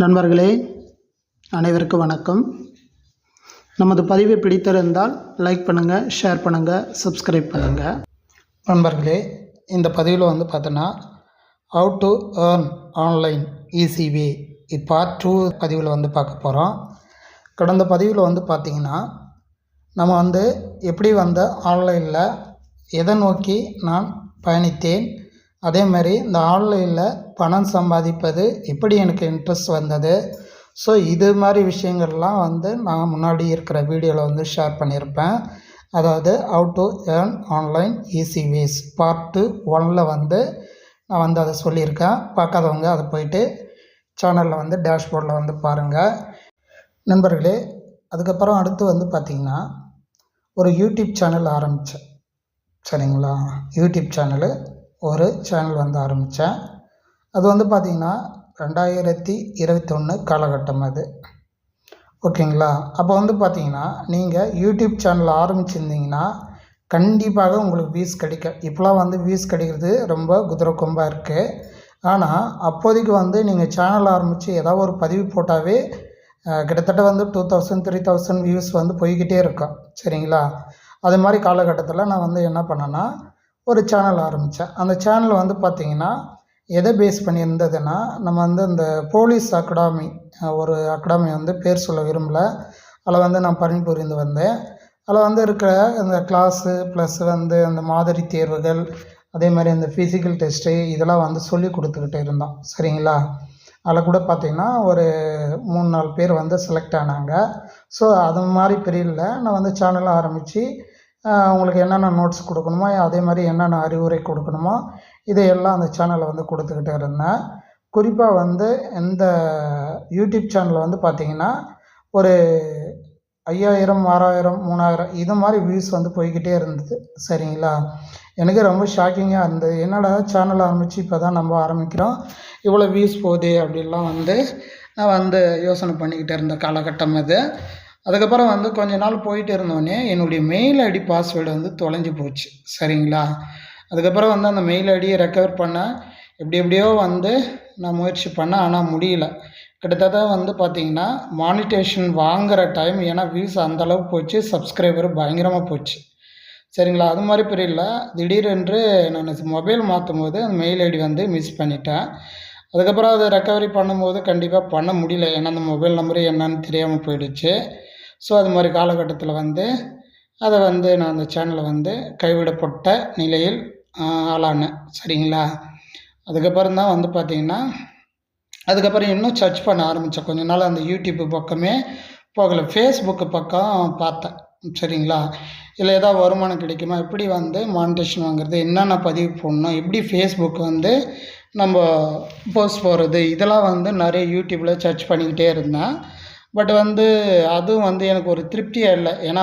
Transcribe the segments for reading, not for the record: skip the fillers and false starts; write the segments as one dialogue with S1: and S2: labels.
S1: நண்பர்களே அனைவருக்கும் வணக்கம். நமது பதிவை பிடித்திருந்தால் லைக் பண்ணுங்கள், ஷேர் பண்ணுங்கள், சப்ஸ்கிரைப் பண்ணுங்கள். நண்பர்களே, இந்த பதிவில் பார்த்தோன்னா how to earn online easy part 2 பதிவில் பார்க்க போகிறோம். கடந்த பதிவில் பார்த்திங்கன்னா நம்ம எப்படி ஆன்லைனில் எதை நோக்கி நான் பயணித்தேன், அதே மாதிரி இந்த ஆன்லைனில் பணம் சம்பாதிப்பது எப்படி எனக்கு இன்ட்ரெஸ்ட் வந்தது. ஸோ இது மாதிரி விஷயங்கள்லாம் நான் முன்னாடி இருக்கிற வீடியோவில் ஷேர் பண்ணியிருப்பேன். அதாவது how to earn online easy ways part 1 நான் அதை சொல்லியிருக்கேன். பார்க்காதவங்க அதை போயிட்டு சேனலில் டேஷ்போர்டில் பாருங்கள் நண்பர்களே. அதுக்கப்புறம் அடுத்து பார்த்திங்கன்னா ஒரு யூடியூப் சேனல் ஆரம்பித்தேன். சரிங்களா, யூடியூப் சேனல் ஆரம்பித்தேன். அது பார்த்திங்கன்னா 2021 காலகட்டம் அது. ஓகேங்களா. அப்போ பார்த்திங்கன்னா நீங்கள் யூடியூப் சேனல் ஆரம்பிச்சிருந்தீங்கன்னா கண்டிப்பாக உங்களுக்கு வியூஸ் கிடைக்கும். இப்போலாம் வியூஸ் கிடைக்கிறது ரொம்ப குதிரை கொம்பாக இருக்குது. ஆனால் அப்போதைக்கு நீங்கள் சேனல் ஆரம்பித்து ஏதாவது ஒரு பதிவு போட்டாவே கிட்டத்தட்ட 2000 3000 வியூஸ் போய்கிட்டே இருக்கும். சரிங்களா. அது மாதிரி காலகட்டத்தில் நான் என்ன பண்ணேன்னா ஒரு சேனல் ஆரம்பித்தேன். அந்த சேனல் பார்த்திங்கன்னா எதை பேஸ் பண்ணியிருந்ததுன்னா, நம்ம இந்த போலீஸ் அகாடமி, ஒரு அகாடமி பேர் சொல்ல விரும்பலை, அதில் நான் பணிபுரிந்து வந்தேன். அதில் இருக்கிற அந்த கிளாஸு ப்ளஸ் அந்த மாதிரி தேர்வுகள், அதே மாதிரி அந்த ஃபிசிக்கல் டெஸ்ட்டு இதெல்லாம் சொல்லி கொடுத்துக்கிட்டு இருந்தோம். சரிங்களா. அதில் கூட பார்த்திங்கன்னா ஒரு 3-4 பேர் செலக்ட் ஆனாங்க. ஸோ அது மாதிரி பீரியடில் நான் சேனலை ஆரம்பித்து உங்களுக்கு என்னென்ன நோட்ஸ் கொடுக்கணுமோ, அதே மாதிரி என்னென்ன அறிவுரை கொடுக்கணுமோ இதையெல்லாம் அந்த சேனலில் கொடுத்துக்கிட்டே இருந்தேன். குறிப்பாக இந்த யூடியூப் சேனலில் பார்த்திங்கன்னா ஒரு 5000 6000 3000 இது மாதிரி வியூஸ் போய்கிட்டே இருந்தது. சரிங்களா. எனக்கு ரொம்ப ஷாக்கிங்காக இருந்தது. என்னடா சேனல் ஆரம்பித்து இப்போ தான் நம்ம ஆரம்பிக்கிறோம், இவ்வளோ வியூஸ் போகுது அப்படின்லாம் நான் யோசனை பண்ணிக்கிட்டே இருந்த காலகட்டம் அது. அதுக்கப்புறம் கொஞ்ச நாள் போயிட்டு இருந்தோடனே என்னுடைய மெயில் ஐடி பாஸ்வேர்டு தொலைஞ்சு போச்சு. சரிங்களா. அதுக்கப்புறம் அந்த மெயில் ஐடியை ரெக்கவர் பண்ண எப்படியோ நான் முயற்சி பண்ணேன். ஆனால் முடியல. கிட்டத்தட்ட பார்த்திங்கன்னா மானிட்டேஷன் வாங்குகிற டைம், ஏன்னா வியூஸ் அந்தளவுக்கு போச்சு, சப்ஸ்கிரைபர் பயங்கரமாக போச்சு. சரிங்களா. அது மாதிரி பீரியடில் திடீரென்று நான் மொபைல் மாற்றும் போது அந்த மெயில் ஐடி மிஸ் பண்ணிட்டேன். அதுக்கப்புறம் அதை ரெக்கவரி பண்ணும்போது கண்டிப்பாக பண்ண முடியல, ஏன்னா அந்த மொபைல் நம்பரு என்னன்னு தெரியாமல் போயிடுச்சு. ஸோ அது மாதிரி காலகட்டத்தில் அதை நான் அந்த சேனலை கைவிடப்பட்ட நிலையில் ஆளானேன். சரிங்களா. அதுக்கப்புறம் தான் பார்த்திங்கன்னா அதுக்கப்புறம் இன்னும் சர்ச் பண்ண ஆரம்பித்தேன். கொஞ்ச நாள் அந்த யூடியூப் பக்கமே போகலை, ஃபேஸ்புக்கு பக்கம் பார்த்தேன். சரிங்களா. இதில் ஏதாவது வருமானம் கிடைக்குமா, எப்படி மானிட்டேஷன் வாங்குறது, என்னென்ன பதிவு போடணும், எப்படி ஃபேஸ்புக் நம்ம போஸ்ட் போடுறது, இதெல்லாம் நிறைய யூடியூப்பில் சர்ச் பண்ணிக்கிட்டே இருந்தேன். பட் அதுவும் எனக்கு ஒரு திருப்தியாக இல்லை. ஏன்னா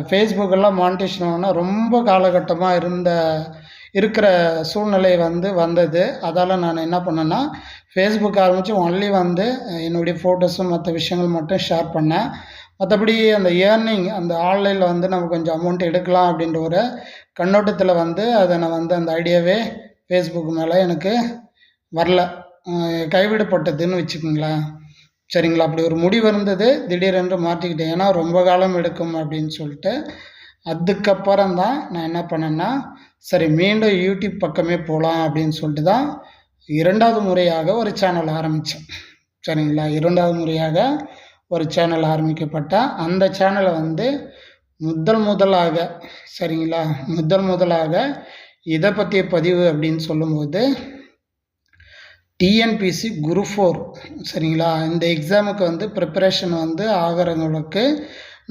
S1: ஃபேஸ்புக்கெல்லாம் மானிட்டேஷன் வாங்கினா ரொம்ப காலகட்டமாக இருக்கிற சூழ்நிலை வந்தது. அதால் நான் என்ன பண்ணேன்னா ஃபேஸ்புக் ஆரம்பித்து ஒன்லி என்னுடைய ஃபோட்டோஸும் மற்ற விஷயங்கள் மட்டும் ஷேர் பண்ணேன். மற்றபடி அந்த ஏர்னிங், அந்த ஆன்லைனில் நம்ம கொஞ்சம் அமௌண்ட் எடுக்கலாம் அப்படின்ற ஒரு கண்ணோட்டத்தில் அதை நான் அந்த ஐடியாவே ஃபேஸ்புக் மேலே எனக்கு வரல, கைவிடப்பட்டதுன்னு வச்சுக்கோங்களேன். சரிங்களா. அப்படி ஒரு முடிவு இருந்தது, திடீரென்று மாற்றிக்கிட்டேன். ஏன்னா ரொம்ப காலம் எடுக்கும் அப்படின்னு சொல்லிட்டு. அதுக்கப்புறம் தான் நான் என்ன பண்ணேன்னா, சரி மீண்டும் யூடியூப் பக்கமே போகலாம் அப்படின்னு சொல்லிட்டு தான் 2வது முறையாக ஒரு சேனல் ஆரம்பித்தேன். சரிங்களா. 2வது முறையாக ஒரு சேனல் ஆரம்பிக்கப்பட்ட அந்த சேனலை முதலாக, சரிங்களா, முதலாக இதை பற்றிய பதிவு அப்படின்னு சொல்லும்போது டிஎன்பிசி குரூப் 4, சரிங்களா, இந்த எக்ஸாமுக்கு ப்ரிப்பரேஷன் ஆகிறவங்களுக்கு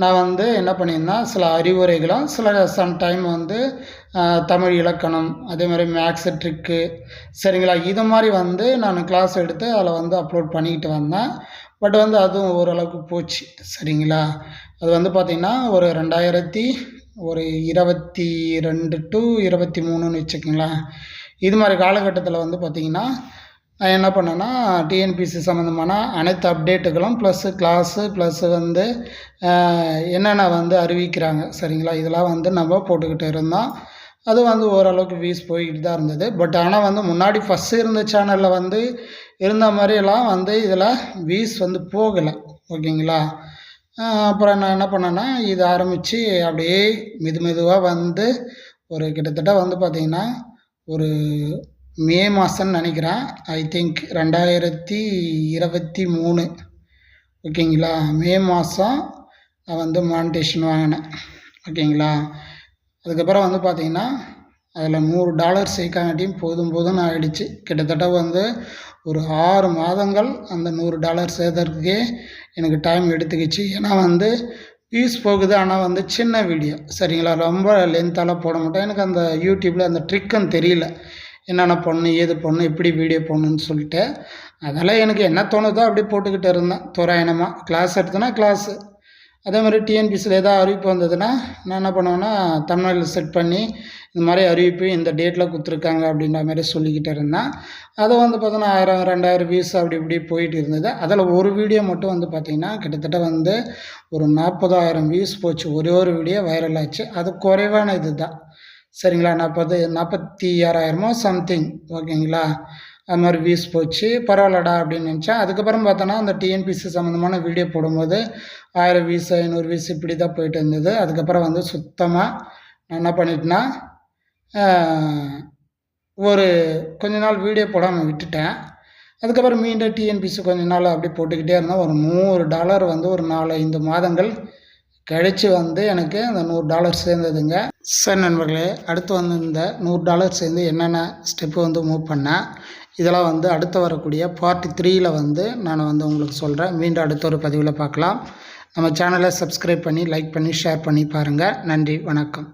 S1: நான் என்ன பண்ணியிருந்தேன், சில அறிவுரைகளும் சம்டைம் தமிழ் இலக்கணம், அதே மாதிரி மேக்ஸு ட்ரிக்கு, சரிங்களா, இது மாதிரி நான் கிளாஸ் எடுத்து அதில் அப்லோட் பண்ணிக்கிட்டு வந்தேன். பட் அதுவும் ஓரளவுக்கு போச்சு. சரிங்களா. அது பார்த்திங்கன்னா ஒரு 2022 to 23ன்னு வச்சுக்கோங்களேன். இது மாதிரி காலகட்டத்தில் பார்த்திங்கன்னா நான் என்ன பண்ணேன்னா டிஎன்பிசி சம்மந்தமான அனைத்து அப்டேட்டுகளும் ப்ளஸ் கிளாஸு ப்ளஸ் என்னென்ன அறிவிக்கிறாங்க. சரிங்களா. இதெல்லாம் நம்ம போட்டுக்கிட்டு இருந்தோம். அது வந்து ஓரளவுக்கு வியூஸ் போய்கிட்டு தான் இருந்தது. பட் ஆனால் வந்து முன்னாடி ஃபஸ்ட்டு இருந்த சேனலில் வந்து இருந்த மாதிரியெல்லாம் வந்து இதில் வியூஸ் வந்து போகலை. ஓகேங்களா. அப்புறம் நான் என்ன பண்ணேன்னா இது ஆரம்பித்து அப்படியே மெதுவாக வந்து ஒரு கிட்டத்தட்ட வந்து பார்த்திங்கன்னா ஒரு மே மாதம்னு நினைக்கிறேன். ஐ திங்க் 2023 ஓகேங்களா. மே மாதம் நான் வந்து மானிட்டேஷன் வாங்கினேன். ஓகேங்களா. அதுக்கப்புறம் வந்து பார்த்திங்கன்னா அதில் $100 சேர்க்காட்டியும் போதும்னு ஆகிடுச்சு. கிட்டத்தட்ட வந்து ஒரு 6 மாதங்கள் அந்த $100 சேர்த்துறதுக்கே எனக்கு டைம் எடுத்துக்கிச்சு. ஏன்னா வந்து வியூஸ் போகுது, ஆனால் வந்து சின்ன வீடியோ சரிங்களா, ரொம்ப லென்த்தாலாம் போட மாட்டேன். எனக்கு அந்த யூடியூப்பில் அந்த ட்ரிக்குன்னு தெரியல, என்னென்ன பண்ணணும் ஏது பண்ணணும் எப்படி வீடியோ போடணுன்னு சொல்லிட்டு. அதெல்லாம் எனக்கு என்ன தோணுதோ அப்படி போட்டுக்கிட்டு இருந்தேன் தோராயமாக. கிளாஸ் எடுத்தேன்னா கிளாஸு, அதே மாதிரி டிஎன்பிசியில் ஏதாவது அறிவிப்பு வந்ததுன்னா நான் என்ன பண்ணுவேன்னா தமிழில் செட் பண்ணி இந்த மாதிரி அறிவிப்பு இந்த டேட்டில் கொடுத்துருக்காங்க அப்படின்ற மாதிரி சொல்லிக்கிட்டு இருந்தேன். அதை வந்து பார்த்தோன்னா 1000 2000 வியூஸ் அப்படி இப்படி போயிட்டு இருந்தது. அதில் ஒரு வீடியோ மட்டும் வந்து பார்த்திங்கன்னா கிட்டத்தட்ட வந்து ஒரு 40,000 வியூஸ் போச்சு. ஒரே ஒரு வீடியோ வைரல் ஆச்சு. அது குறைவான இது தான் சரிங்களா. 46,000 சம்திங் ஓகேங்களா. அது மாதிரி வியூஸ் போச்சு. பரவாயில்லடா அப்படின்னு நினச்சேன். அதுக்கப்புறம் பார்த்தோன்னா அந்த டிஎன்பிசி சம்மந்தமான வீடியோ போடும்போது 1000 வியூஸ் 500 வியூஸ் இப்படி தான் போயிட்டு இருந்தது. அதுக்கப்புறம் வந்து சுத்தமாக நான் என்ன பண்ணிட்டேன்னா ஒரு கொஞ்ச நாள் வீடியோ போடாமல் விட்டுட்டேன். அதுக்கப்புறம் மீண்டும் டிஎன்பிசி கொஞ்ச நாள் அப்படி போட்டுக்கிட்டே இருந்தேன். ஒரு $100 வந்து ஒரு 4-5 மாதங்கள் கழித்து வந்து எனக்கு அந்த $100 சேர்ந்ததுங்க. சரி நண்பர்களே, அடுத்து வந்து இந்த $100 சேர்ந்து என்னென்ன ஸ்டெப்பு வந்து மூவ் பண்ணேன் இதெல்லாம் வந்து அடுத்து வரக்கூடிய பார்ட் 3ல் வந்து நான் வந்து உங்களுக்கு சொல்கிறேன். மீண்டும் அடுத்த ஒரு பதிவில் பார்க்கலாம். நம்ம சேனலை சப்ஸ்கிரைப் பண்ணி லைக் பண்ணி ஷேர் பண்ணி பாருங்கள். நன்றி, வணக்கம்.